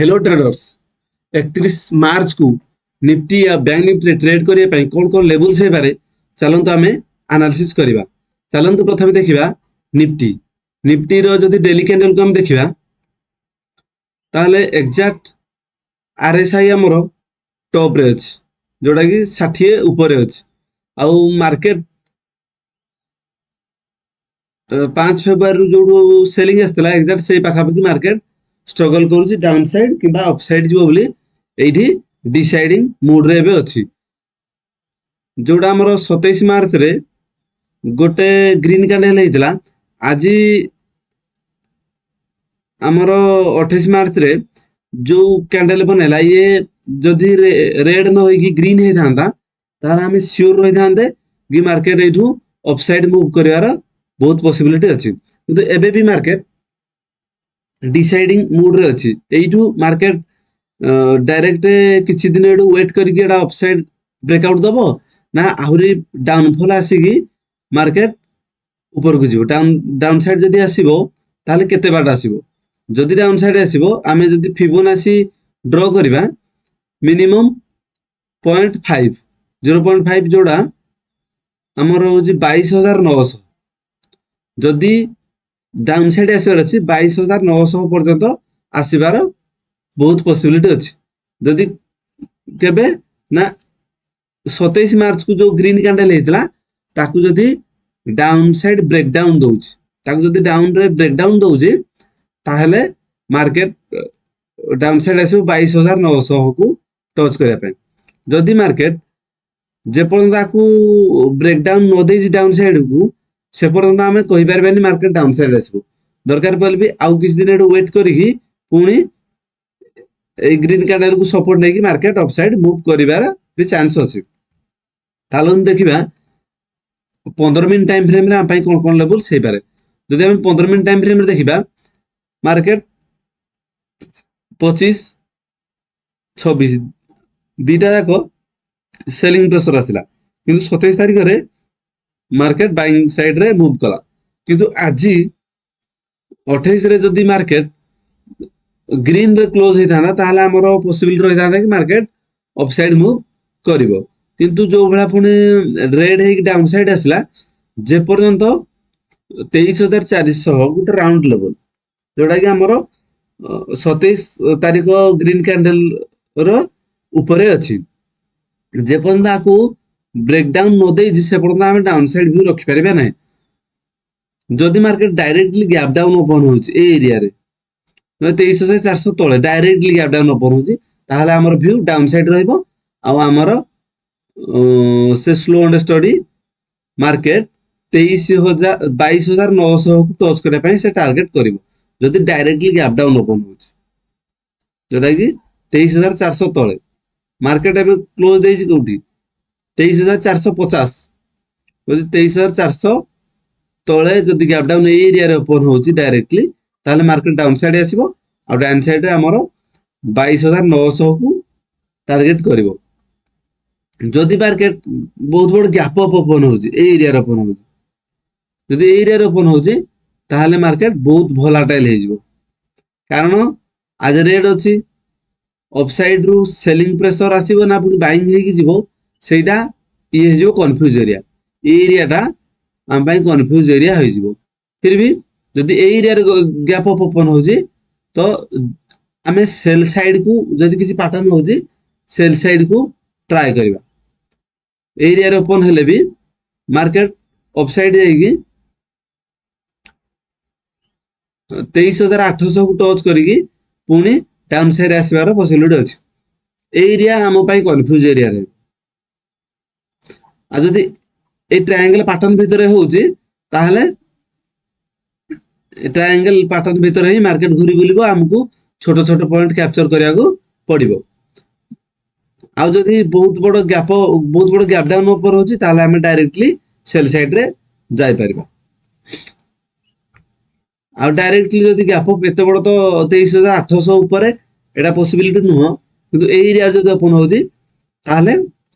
Hello traders 31 मार्च को Nifty या bank Nifty trade करने कौन कौन लेवल्स हो पारे चलते आम एनालिसिस करवा। चलते प्रथम देखा निफ्टी निफ्टी रो डेली कैंडल को हम देखा ताहले एक्जाक्ट आरएसआई आमर टॉप रे अछि जोटा कि 60 ऊपर अछि आउ मार्केट 5 फेब्रुआरी जो सेलिंग आसला एक्जाक्ट से पाखापाखि मार्केट स्ट्रगल करूची डाउन साइड कि अप साइड जीवो बोली एठी डिसाइडिंग मूड रे एबे अछि। जोड़ा हमर 27 मार्च रे गोटे ग्रीन कैंडल हेतिला आज हमर 28 मार्च रे जो कैंडल बनेला ये जदि रेड न होई कि ग्रीन हे थांदा तारा हम श्योर रहि थांदे कि मार्केट एठू अपसाइड मूव करिवार बहुत पॉसिबिलिटी अछि किंतु एबे भी मार्केट डिसाइडिंग मूड रे अछि एठू मार्केट डायरेक्ट किछि दिन एडू वेट करके एडा अपसाइड ब्रेकआउट दबो ना आहुरी डाउनफॉल आसीगी मार्केट ऊपर को जीवो डाउन साइड जदि आसीबो ताले केते बाट आसीबो जदि डाउन साइड आसीबो आमे जदि फिबोनाची ड्रॉ करबा मिनिमम 0.5 0.5 जोड़ा हमर होजी 22900 जदि डाउन साइड आसीबार अछि 22900 पर्यंत आसीबार बहुत पॉसिबिलिटी अछि जदि केबे ना 27 मार्च को जो ग्रीन कैंडल हेतला ताकू जदि डाउन साइड ब्रेक डाउन दोउछि ताकू जदि डाउन रे ब्रेक डाउन दोउछि ताहले मार्केट डाउन साइड आसीबो 22900 को टच करिया पे जदि मार्केट जे पर्यंत आकू ब्रेक डाउन न देछि डाउन साइड को से पर्यंत आमे कहि परबेनी मार्केट डाउन साइड आसीबो दरकार पड़ले भी आउ किछ दिन एडू वेट करिकी पुणी ए ग्रीन कैंडल को सपोर्ट नै कि मार्केट अपसाइड मूव करिवार भी चांस अछि। तालो देखिबा 15 मिनिट टाइम फ्रेम रे हम कोन कोन लेवल से पारे जदि हम 15 मिनिट टाइम फ्रेम रे देखिबा मार्केट 25 26 दीटा जाको सेलिंग प्रेशर आसिला किंतु 27 तारिख रे मार्केट बाइंग साइड रे मूव कला किंतु आजी 28 रे जदि मार्केट ग्रीन रे क्लोज होई थाना ताहले हमरो पॉसिबल रहि थाना कि मार्केट अपसाइड मूव करिवो किंतु जो भला पुनी रेड हे डाउन साइड आसला जे पर्यंत 23400 गुटे राउंड लेवल जोटा कि हमरो 27 तारिख ग्रीन कैंडल रो ऊपरे अछि जे पर्यंत आकू ब्रेक डाउन न दे जे से पर्यंत हम डाउन साइड व्यू रखि परबे नै जदि market directly gap down open होछि ए एरिया रे 23400 तळे डायरेक्टली गैप डाउन ओपन होछि ताहले हमर व्यू डाउन साइड रहइबो आ हमर से स्लो एंड स्टडी मार्केट 22900 को टच करे पई से टारगेट करिवो जदि डायरेक्टली गैप डाउन ओपन होछि जोटा कि 23400 तळे मार्केट एबे क्लोज देछि कोठी 23450 जदि 23400 तळे जदि गैप डाउन ए एरिया रे ओपन होछि डायरेक्टली ताले मार्केट डाउन साइड आसीबो आ डाउन साइड रे हमरो 22900 को टारगेट करिवो जदि मार्केट बहुत बड़ गैप अप ओपन होछि ए एरिया रे ओपन होछि जदि ए एरिया रे ओपन होछि ताले मार्केट बहुत वोलेटाइल हे जिवो कारण आज रेड अछि अपसाइड रु सेलिंग प्रेशर आसीबो ना पुनी बाइंग हे कि जिवो सेटा ये जो कंफ्यूज एरिया टा हम भाई कंफ्यूज एरिया हो जिवो फिर भी जदि ए एरिया रे गैप अप ओपन होछि तो हमें सेल साइड को जदि किछि पैटर्न होछि सेल साइड को ट्राई करबा एरिया रे ओपन हेले भी मार्केट अपसाइड जाईगी 23800 को टच करिकी पुणी डाउन साइड आसीबार पॉसिबिलिटी अछि एरिया हम पई कंफ्यूज एरिया रे आ जदि ए ट्रायंगल पैटर्न भितरे होउची ताहले ट्रायंगल पैटर्न भितरे ही मार्केट घुरी बुलिबो हमकु छोटो छोटो पॉइंट कैप्चर करिया को पड़िबो आ जदि बहुत बड़ गैप डाउन ऊपर होची ताहले हम डायरेक्टली सेल साइड रे जाई परबा आ डायरेक्टली जदि गैप अप एते बड़ तो 23800 ऊपर एटा पॉसिबिलिटी नुह किंतु ए एरिया जदि ओपन होची ताहले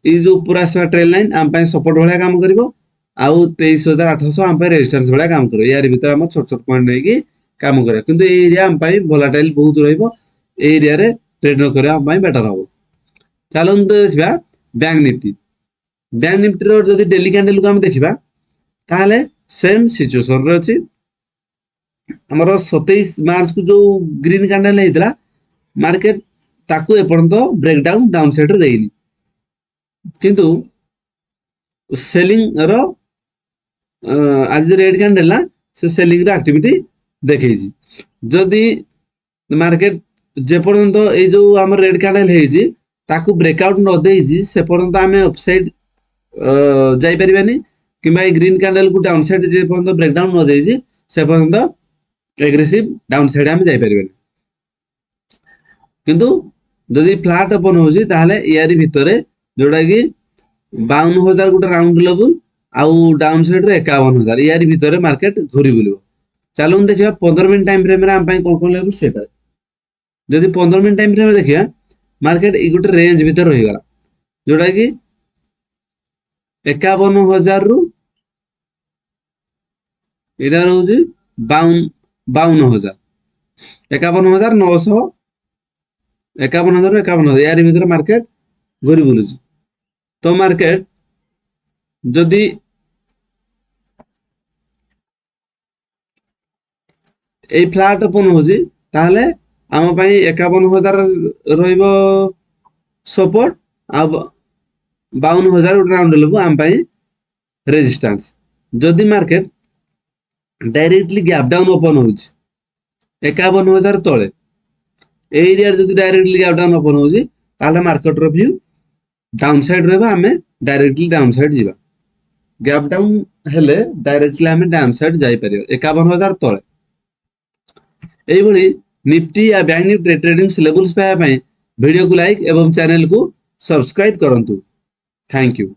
ए जो पूरा आसवा ट्रेल लाइन हम पई सपोर्ट भलिया काम करिवो आउ 23800 हम पई रेजिस्टेंस भलिया काम करिवो यार भीतर हम छोट छोट पॉइंट नै कि काम करे किंतु ए एरिया हम पई वोलेटाइल बहुत रहइबो এই এরিয়াରେ ଟ୍ରେଡ୍ ନ କରିବା ପାଇଁ ବେଟର ହବ। ଚାଲନ୍ତୁ ଦେଖିବା ବ୍ୟାଙ୍କ ନିଫ୍ଟି। ବ୍ୟାଙ୍କ ନିଫ୍ଟିର ଯଦି ଡେଲି କ୍ୟାଣ୍ଡେଲକୁ ଆମେ ଦେଖିବା ତାହେଲେ ସେମ୍ ସିଚୁଏସନରେ ଅଛି। ଆମର 27 ମାର୍ଚ୍ଚକୁ ଯୋଉ ଗ୍ରୀନ୍ କ୍ୟାଣ୍ଡେଲ ହେଇଥିଲା ମାର୍କେଟ ତାକୁ ଏପର୍ଯ୍ୟନ୍ତ ବ୍ରେକଡାଉନ ଡାଉନ ସାଇଡରେ ଦେଇନି, କିନ୍ତୁ ସେଲିଂ ର ଆଜି ରେଡ୍ କ୍ୟାଣ୍ଡେଲ ନା ସେ ସେଲିଂ ର ଆକ୍ଟିଭିଟି ଦେଖେଇଛି। ଯଦି ମାର୍କେଟ ଯେପର୍ଯ୍ୟନ୍ତ ଏଇ ଯୋଉ ଆମର ରେଡ୍ କ୍ୟାଣ୍ଡେଲ ହେଇଛି ତାକୁ ବ୍ରେକଆଉଟ ନ ଦେଇଛି ସେ ପର୍ଯ୍ୟନ୍ତ ଆମେ ଅପସାଇଡ୍ ଯାଇପାରିବାନି, କିମ୍ବା ଏଇ ଗ୍ରୀନ୍ କ୍ୟାଣ୍ଡେଲ କୁ ଡାଉନ ସାଇଡ୍ ଯେ ପର୍ଯ୍ୟନ୍ତ ବ୍ରେକଡାଉନ ନ ଦେଇଛି ସେ ପର୍ଯ୍ୟନ୍ତ ଏଗ୍ରେସିଭ ଡାଉନ ସାଇଡ୍ ଆମେ ଯାଇପାରିବାନି। କିନ୍ତୁ ଯଦି ଫ୍ଲାଟ୍ ଓପନ ହଉଛି ତାହେଲେ ইয়াରି ଭିତରେ ଯୋଉଟା କି 52,000 ଗୋଟେ ରାଉଣ୍ଡ ଲେବୁଲ ଆଉ ଡାଉନ ସାଇଡ୍ ରେ 51,000 ইয়াରି ଭିତରେ ମାର୍କେଟ ଘୁରି ବୁଲିବ। ଚାଲନ୍ତୁ ଦେଖିବା 15 ମିନିଟ୍ ଟାଇମ ଫ୍ରେମ ରେ ଆମ ପାଇଁ କୋନ ଲେବୁଲ ସେଟା। ଯଦି 15 ମିନିଟ୍ ଟାଇମ ଫ୍ରେମ ଦେଖିବା ମାର୍କେଟ ଏଇ ଗୋଟେ ରେଞ୍ଜ ଭିତରେ ରହିଗଲା, ଯୋଉଟା କି 51,000 ରୁ ଏଇଟା ରହୁଛି 52,000, 51,900, 51,000 51,000 यार ভিতরে মার্কেট ঘুরি বুলুଛି। তো মার্কেট যদি এই ফ্ল্যাট ওপন হଉଛି তাহলে ଆମ ପାଇଁ 51,000 ରହିବ ସପୋର୍ଟ ଆଉ 52,000 ଗୋଟେ ରାଉଣ୍ଡ ଲେବୁ ଆମ ପାଇଁ ରେଜିଷ୍ଟାନ୍ସ। ଯଦି market directly gap down open ହଉଛି 51,000 ତଳେ, এই এরিয়ার যদি ডাইরেক্টলি গ্যাপ ডাউন ওপন হଉଛି তাহলে মার্কেটর ভিউ ডাউন সাইড ରହିବ, ଆମେ ଡାଇରେକ୍ଟଲି ଡାଉନ ସାଇଡ୍ ଯିବା। ଗ୍ୟାପ୍ ଡାଉନ ହେଲେ ଡାଇରେକ୍ଟଲି ଆମେ ଡାଉନ ସାଇଡ୍ ଯାଇପାରିବା 51,000 ତଳେ। এইଭଳି ନିଫ୍ଟି या ବ୍ୟାଙ୍କ ନିଫ୍ଟି ଟ୍ରେଡିଂ ଲେବୁଲ୍ସ ପାଇବା ପାଇଁ ଭିଡିଓକୁ ଲାଇକ୍ ଏବଂ ଚ୍ୟାନେଲକୁ ସବସ୍କ୍ରାଇବ କରନ୍ତୁ। Thank you.